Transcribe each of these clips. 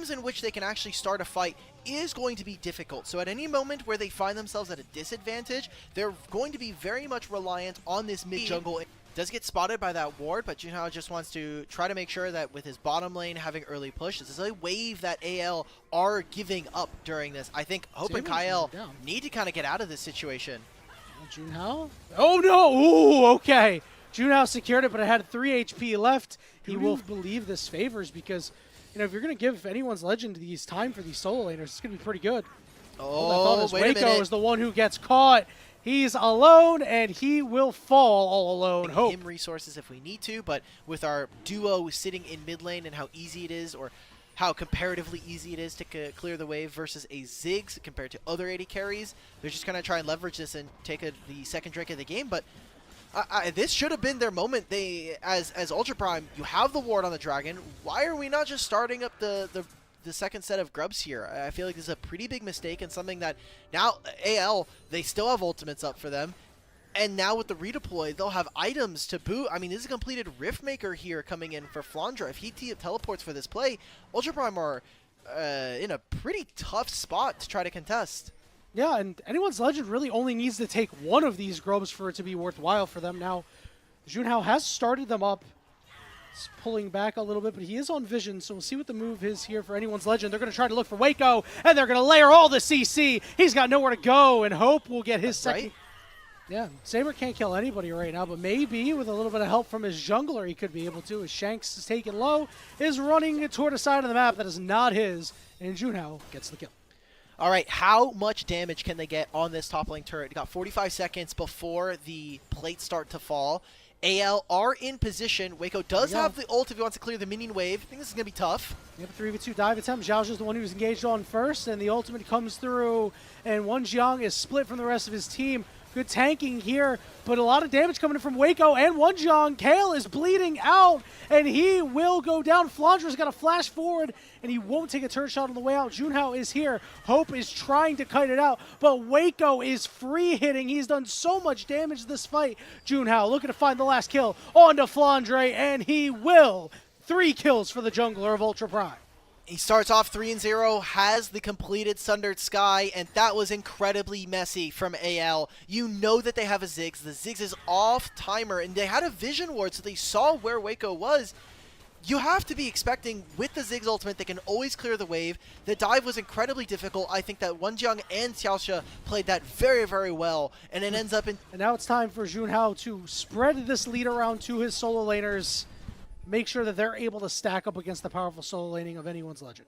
times in which they can actually start a fight is going to be difficult. So at any moment where they find themselves at a disadvantage, they're going to be very much reliant on this mid jungle. Does get spotted by that ward, but Junhao just wants to try to make sure that with his bottom lane having early push, this is a wave that AL are giving up during this. I think Hope and Kyle need to kind of get out of this situation. Junhao? Oh no! Ooh, okay. Junhao secured it, but it had 3 HP left. He will believe this favors because, you know, if you're going to give anyone's legend these time for these solo laners, it's going to be pretty good. Oh, wait a minute. Waco is the one who gets caught. He's alone, and he will fall all alone. Hope. Him resources if we need to, but with our duo sitting in mid lane and how easy it is, or how comparatively easy it is to clear the wave versus a Ziggs compared to other AD carries, they're just going to try and leverage this and take the second drink of the game. But this should have been their moment. They, as Ultra Prime, you have the ward on the dragon. Why are we not just starting up the second set of grubs here? I feel like this is a pretty big mistake and something that now AL, they still have ultimates up for them. And now with the redeploy, they'll have items to boot. I mean, this is a completed Riftmaker here coming in for Flandra. If he teleports for this play, Ultra Prime are in a pretty tough spot to try to contest. Yeah, and anyone's legend really only needs to take one of these grubs for it to be worthwhile for them. Now, Junhao has started them up. He's pulling back a little bit, but he is on vision, so we'll see what the move is here for anyone's legend. They're going to try to look for Waco, and they're going to layer all the CC. He's got nowhere to go, and Hope will get his second. Right? Yeah, Saber can't kill anybody right now, but maybe with a little bit of help from his jungler, he could be able to. As Shanks is taken low, is running toward a side of the map that is not his, and Junhao gets the kill. All right, how much damage can they get on this top lane turret? You got 45 seconds before the plates start to fall. AL are in position. Waco does have the ult if he wants to clear the minion wave. I think this is going to be tough. You have a 3v2 dive attempt. Zhao's the one who's engaged on first, and the ultimate comes through, and Wonjiang is split from the rest of his team. Good tanking here, but a lot of damage coming in from Waco and Wonjiang. Kale is bleeding out, and he will go down. Flandra's got to flash forward, and he won't take a turret shot on the way out. Junhao is here. Hope is trying to kite it out, but Waco is free hitting. He's done so much damage this fight. Junhao looking to find the last kill onto Flandre, and he will. 3 kills for the jungler of Ultra Prime. He starts off 3-0, has the completed Sundered Sky, and that was incredibly messy from AL. You know that they have a Ziggs. The Ziggs is off timer, and they had a vision ward, so they saw where Waco was. You have to be expecting, with the Ziggs ultimate, they can always clear the wave. The dive was incredibly difficult. I think that Wonjiang and Xiaoxia played that very, very well, and it ends up in... And now it's time for Junhao to spread this lead around to his solo laners. Make sure that they're able to stack up against the powerful solo laning of anyone's legend.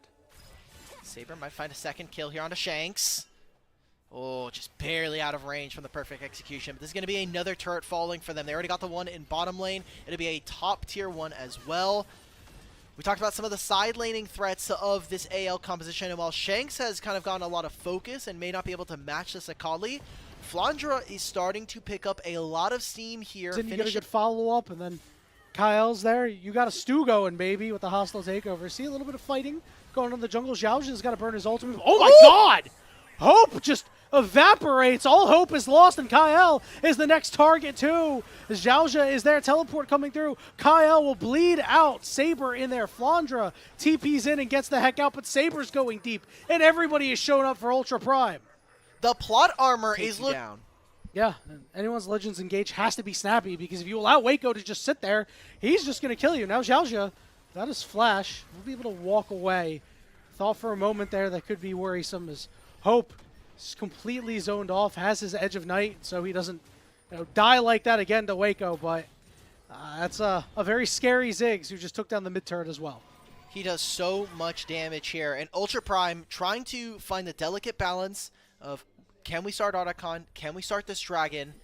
Saber might find a second kill here onto Shanks. Oh, just barely out of range from the perfect execution. But this is going to be another turret falling for them. They already got the one in bottom lane. It'll be a top tier one as well. We talked about some of the side laning threats of this AL composition. And while Shanks has kind of gotten a lot of focus and may not be able to match this Akali, Flandra is starting to pick up a lot of steam here. Didn't he get a good follow-up, and then Kyle's there. You got a stew going, baby, with the hostile takeover. See a little bit of fighting going on in the jungle. Zhao's got to burn his ultimate. Oh my god! Hope just evaporates. All hope is lost, and Kyle is the next target too. Zhao is there. Teleport coming through. Kyle will bleed out. Saber in there. Flandra TP's in and gets the heck out, but Saber's going deep, and everybody is showing up for Ultra Prime. The plot armor is down. Yeah, anyone's Legends engage has to be snappy, because if you allow Waco to just sit there, he's just going to kill you. Now Zhaoxia, that is flash. We'll be able to walk away. Thought for a moment there that could be worrisome, as Hope is completely zoned off, has his Edge of Night, so he doesn't die like that again to Waco, but that's a very scary Ziggs who just took down the mid turret as well. He does so much damage here, and Ultra Prime trying to find the delicate balance of, can we start Otacon? Can we start this dragon?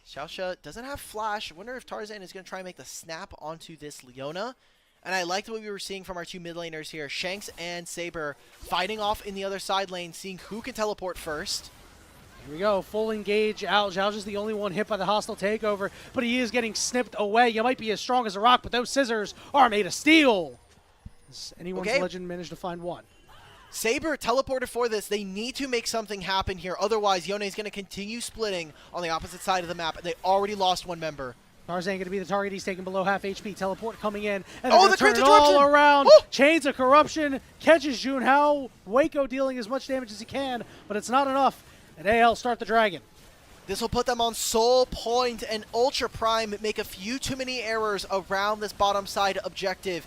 Xiaoxia doesn't have flash. I wonder if Tarzan is going to try and make the snap onto this Leona. And I liked what we were seeing from our two mid laners here. Shanks and Saber fighting off in the other side lane, seeing who can teleport first. Here we go, full engage out. Zhao's the only one hit by the hostile takeover, but he is getting snipped away. You might be as strong as a rock, but those scissors are made of steel. Has anyone's legend managed to find one? Saber teleported for this. They need to make something happen here. Otherwise, Yone is going to continue splitting on the opposite side of the map. They already lost one member. Tarzan going to be the target. He's taking below half HP. Teleport coming in. And Oh, the turn it all around. Chains of Corruption catches Junhao. Waco dealing as much damage as he can, but it's not enough. And AL start the Dragon. This will put them on Soul Point, and Ultra Prime make a few too many errors around this bottom side objective.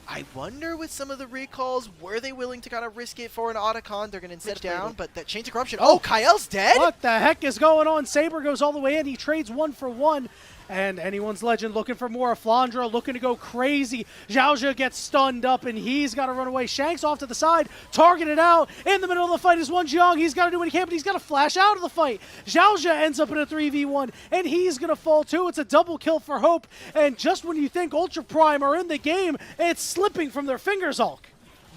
I wonder with some of the recalls, were they willing to kind of risk it for an Otacon? They're going to instead down, but that Chains of Corruption. Oh, Kael's dead? What the heck is going on? Saber goes all the way in. He trades 1 for 1. And anyone's legend looking for more. Flandra looking to go crazy. Zhaozha gets stunned up, and he's got to run away. Shanks off to the side, targeted out. In the middle of the fight is Wonjiang. He's got to do what he can, but he's got to flash out of the fight. Zhaozha ends up in a 3v1, and he's going to fall too. It's a double kill for Hope. And just when you think Ultra Prime are in the game, it's slipping from their fingers, Hulk.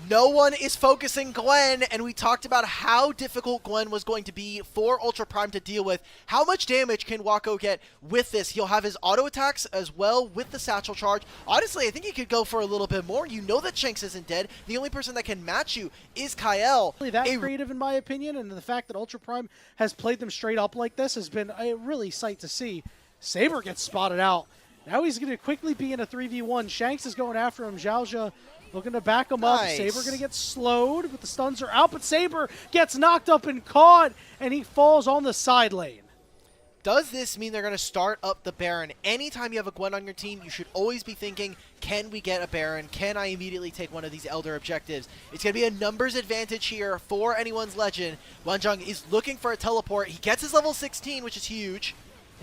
No one is focusing Gwen, and we talked about how difficult Gwen was going to be for Ultra Prime to deal with. How much damage can Wako get with this? He'll have his auto attacks as well with the satchel charge. Honestly, I think he could go for a little bit more. You know that Shanks isn't dead. The only person that can match you is Kael. That creative, in my opinion, and the fact that Ultra Prime has played them straight up like this has been a really sight to see. Saber gets spotted out. Now he's going to quickly be in a 3v1. Shanks is going after him. Zhaozha looking to back him up. Saber going to get slowed, but the stuns are out. But Saber gets knocked up and caught, and he falls on the side lane. Does this mean they're going to start up the Baron? Anytime you have a Gwen on your team, you should always be thinking, can we get a Baron? Can I immediately take one of these Elder objectives? It's going to be a numbers advantage here for anyone's legend. Wonjiang is looking for a teleport. He gets his level 16, which is huge.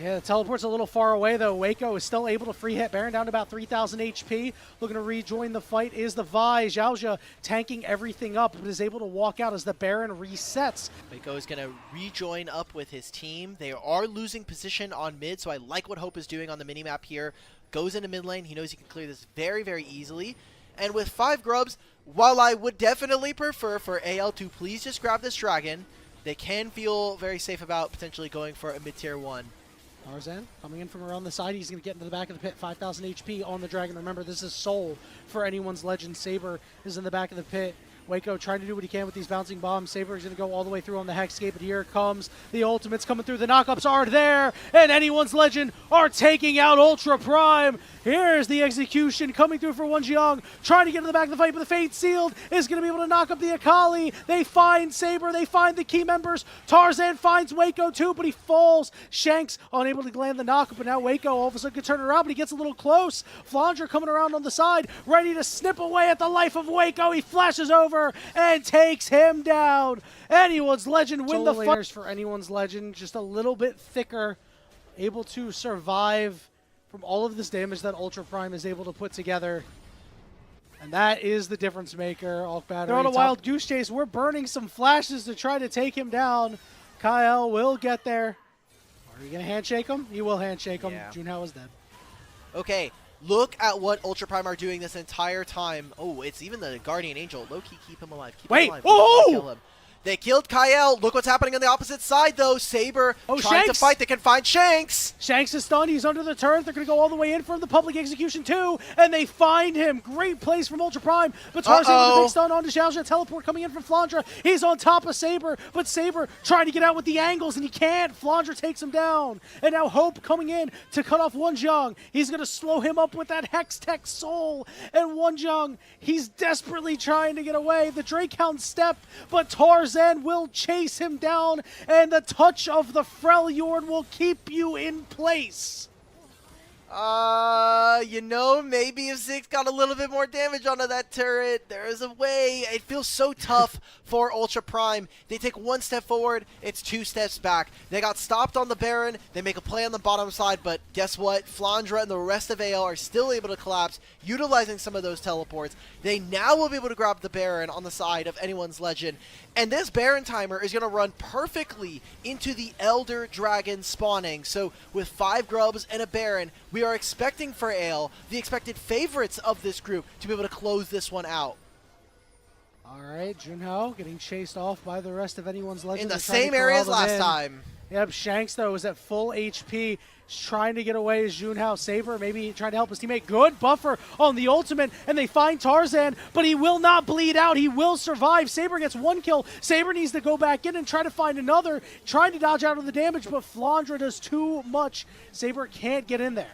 Yeah, the teleport's a little far away, though. Waco is still able to free hit Baron down to about 3,000 HP. Looking to rejoin the fight is the Vi. Zhaozha tanking everything up, but is able to walk out as the Baron resets. Waco is going to rejoin up with his team. They are losing position on mid, so I like what Hope is doing on the minimap here. Goes into mid lane. He knows he can clear this very, very easily. And with 5 grubs, while I would definitely prefer for AL to please just grab this Dragon, they can feel very safe about potentially going for a mid-tier 1. Tarzan coming in from around the side. He's going to get into the back of the pit. 5,000 HP on the Dragon. Remember, this is Soul for anyone's legend. Saber is in the back of the pit. Waco trying to do what he can with these bouncing bombs. Saber is going to go all the way through on the Hexscape, but here it comes. The ultimates coming through. The knockups are there, and anyone's legend are taking out Ultra Prime. Here's the execution coming through for Wonjiang, trying to get in the back of the fight, but the Fate Sealed is going to be able to knock up the Akali. They find Saber. They find the key members. Tarzan finds Waco too, but he falls. Shanks unable to land the knockup, but now Waco all of a sudden can turn around, but he gets a little close. Flandra coming around on the side, ready to snip away at the life of Waco. He flashes over and takes him down. Anyone's legend win the fight. For anyone's legend, just a little bit thicker, able to survive from all of this damage that Ultra Prime is able to put together. And that is the difference maker. They're on a wild goose chase. We're burning some flashes to try to take him down. Kael will get there. Are you going to handshake him? You will handshake him. Yeah. Junhao is dead. Okay. Look at what Ultra Prime are doing this entire time. Oh, it's even the Guardian Angel. Low-key, keep him alive. Keep him alive. Oh! Kill him. They killed Kael. Look what's happening on the opposite side, though. Saber trying to fight. They can find Shanks. Shanks is stunned. He's under the turret. They're going to go all the way in for the public execution, too. And they find him. Great place from Ultra Prime. But Tarzan with a big stun onto Zhaozha. Teleport coming in from Flandra. He's on top of Saber. But Saber trying to get out with the angles, and he can't. Flandra takes him down. And now Hope coming in to cut off Wonjiang. He's going to slow him up with that Hex Tech Soul. And Wonjiang, he's desperately trying to get away. The Drake Hound step, but Tarzan will chase him down, and the touch of the Freljord will keep you in place. You know, maybe if Ziggs got a little bit more damage onto that turret, there is a way. It feels so tough for Ultra Prime. They take 1 step forward, it's 2 steps back. They got stopped on the Baron, they make a play on the bottom side, but guess what? Flandra and the rest of AL are still able to collapse, utilizing some of those teleports. They now will be able to grab the Baron on the side of anyone's legend, and this Baron timer is going to run perfectly into the Elder Dragon spawning. So with 5 grubs and a Baron, we are expecting for Ale, the expected favorites of this group, to be able to close this one out. All right, Junhao getting chased off by the rest of anyone's legend. In the same area as last time. Yep, Shanks, though, is at full HP. He's trying to get away as Junhao. Saber maybe trying to help his teammate. Good buffer on the ultimate, and they find Tarzan, but he will not bleed out. He will survive. Saber gets 1 kill. Saber needs to go back in and try to find another, trying to dodge out of the damage, but Flandra does too much. Saber can't get in there.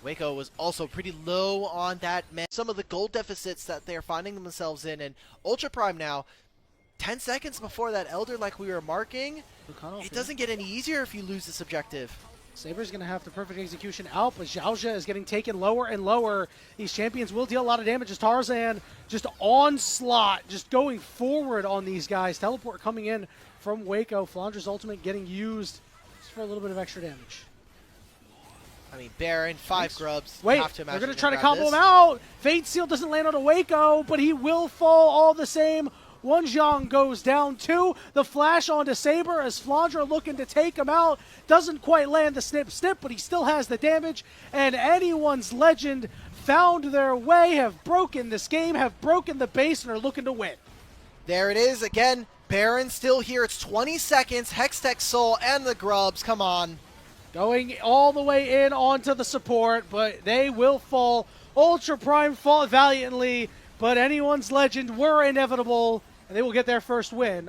Waco was also pretty low on that man. Some of the gold deficits that they're finding themselves in, and Ultra Prime now, 10 seconds before that Elder like we were marking, it doesn't get any easier if you lose this objective. Saber's going to have the perfect execution out, but Xiaoxia is getting taken lower and lower. These champions will deal a lot of damage as Tarzan just onslaught, just going forward on these guys. Teleport coming in from Waco. Flandra's ultimate getting used just for a little bit of extra damage. I mean, Baron, 5 grubs. Wait, have to they're going to try to grab combo this. him out. Fate Seal doesn't land on a Waco, but he will fall all the same. One Zhang goes down 2. The flash onto Saber as Flandra looking to take him out. Doesn't quite land the snip, but he still has the damage. And anyone's legend found their way, have broken this game, have broken the base, and are looking to win. There it is again. Baron still here. It's 20 seconds. Hextech Soul and the grubs. Come on. Going all the way in onto the support, but they will fall. Ultra Prime fought valiantly, but anyone's legend were inevitable, and they will get their first win.